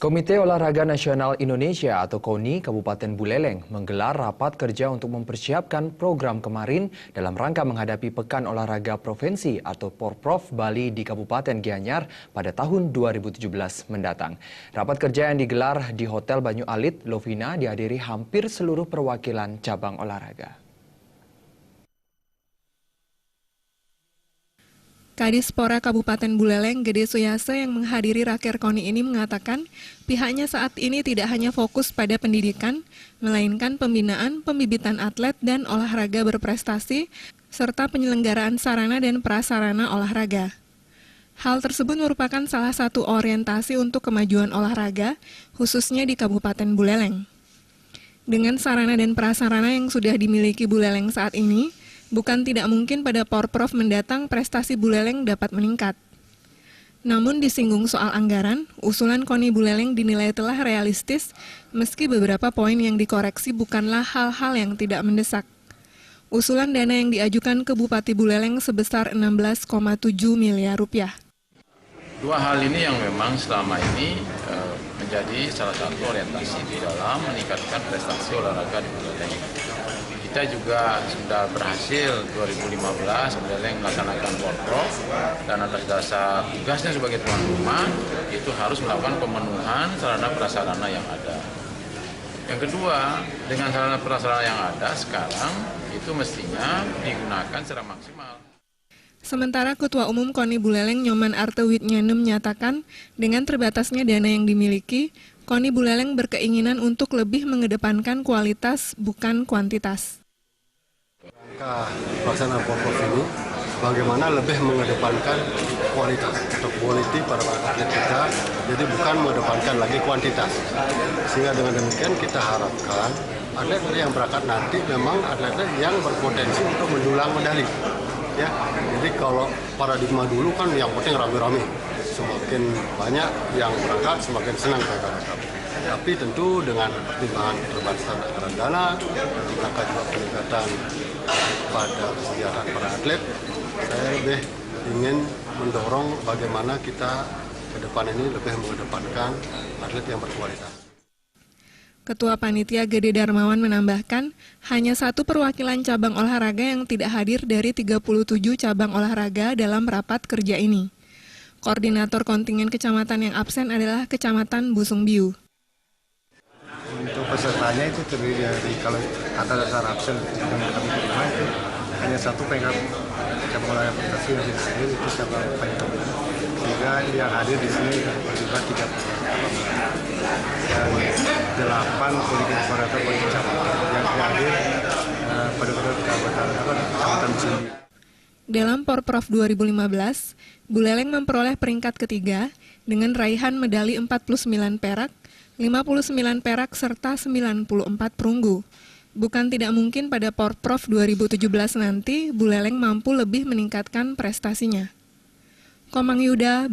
Komite Olahraga Nasional Indonesia atau KONI Kabupaten Buleleng menggelar rapat kerja untuk mempersiapkan program kemarin dalam rangka menghadapi Pekan Olahraga Provinsi atau Porprov Bali di Kabupaten Gianyar pada tahun 2017 mendatang. Rapat kerja yang digelar di Hotel Banyu Alit, Lovina dihadiri hampir seluruh perwakilan cabang olahraga. Kadispora Kabupaten Buleleng, Gede Suyase yang menghadiri Raker KONI ini mengatakan pihaknya saat ini tidak hanya fokus pada pendidikan, melainkan pembinaan, pembibitan atlet dan olahraga berprestasi, serta penyelenggaraan sarana dan prasarana olahraga. Hal tersebut merupakan salah satu orientasi untuk kemajuan olahraga, khususnya di Kabupaten Buleleng. Dengan sarana dan prasarana yang sudah dimiliki Buleleng saat ini, bukan tidak mungkin pada Porprov mendatang prestasi Buleleng dapat meningkat. Namun disinggung soal anggaran, usulan KONI Buleleng dinilai telah realistis meski beberapa poin yang dikoreksi bukanlah hal-hal yang tidak mendesak. Usulan dana yang diajukan ke Bupati Buleleng sebesar 16,7 miliar rupiah. Dua hal ini yang memang selama ini menjadi salah satu orientasi di dalam meningkatkan prestasi olahraga di Buleleng. Kita juga sudah berhasil 2015 Buleleng melaksanakan Porprov dan atas dasar tugasnya sebagai tuan rumah itu harus melakukan pemenuhan sarana prasarana yang ada. Yang kedua, dengan sarana prasarana yang ada sekarang itu mestinya digunakan secara maksimal. Sementara Ketua Umum KONI Buleleng Nyoman Artewitnyane menyatakan dengan terbatasnya dana yang dimiliki, KONI Buleleng berkeinginan untuk lebih mengedepankan kualitas bukan kuantitas. Pelaksanaan Porprov ini bagaimana lebih mengedepankan kualitas atau quality para atlet kita, jadi bukan mengedepankan lagi kuantitas. Sehingga dengan demikian kita harapkan atlet yang berangkat nanti memang atlet yang berpotensi untuk mendulang medali. Ya, jadi kalau paradigma dulu kan yang penting rame-rame, semakin banyak yang berangkat semakin senang mereka. Tapi tentu dengan pertimbangan keterbatasan anggaran dana dan juga peningkatan pada kesejahteraan para atlet, saya lebih ingin mendorong bagaimana kita ke depan ini lebih mengedepankan atlet yang berkualitas. Ketua Panitia Gede Darmawan menambahkan, hanya satu perwakilan cabang olahraga yang tidak hadir dari 37 cabang olahraga dalam rapat kerja ini. Koordinator kontingen kecamatan yang absen adalah Kecamatan Busungbiu. Untuk pesertanya itu terdiri dari kalau atas dasar absen yang kami terima itu hanya satu pegang cabang olahraga prestasi yang tidak hadir itu cabang pegang. Sehingga yang hadir di sini juga 3 dan 8 politik operator politik cabang yang hadir pada Kecamatan Busungbiu. Dalam Porprov 2015, Buleleng memperoleh peringkat ketiga dengan raihan medali 49 perak, 59 perak serta 94 perunggu. Bukan tidak mungkin pada Porprov 2017 nanti Buleleng mampu lebih meningkatkan prestasinya. Komang Yuda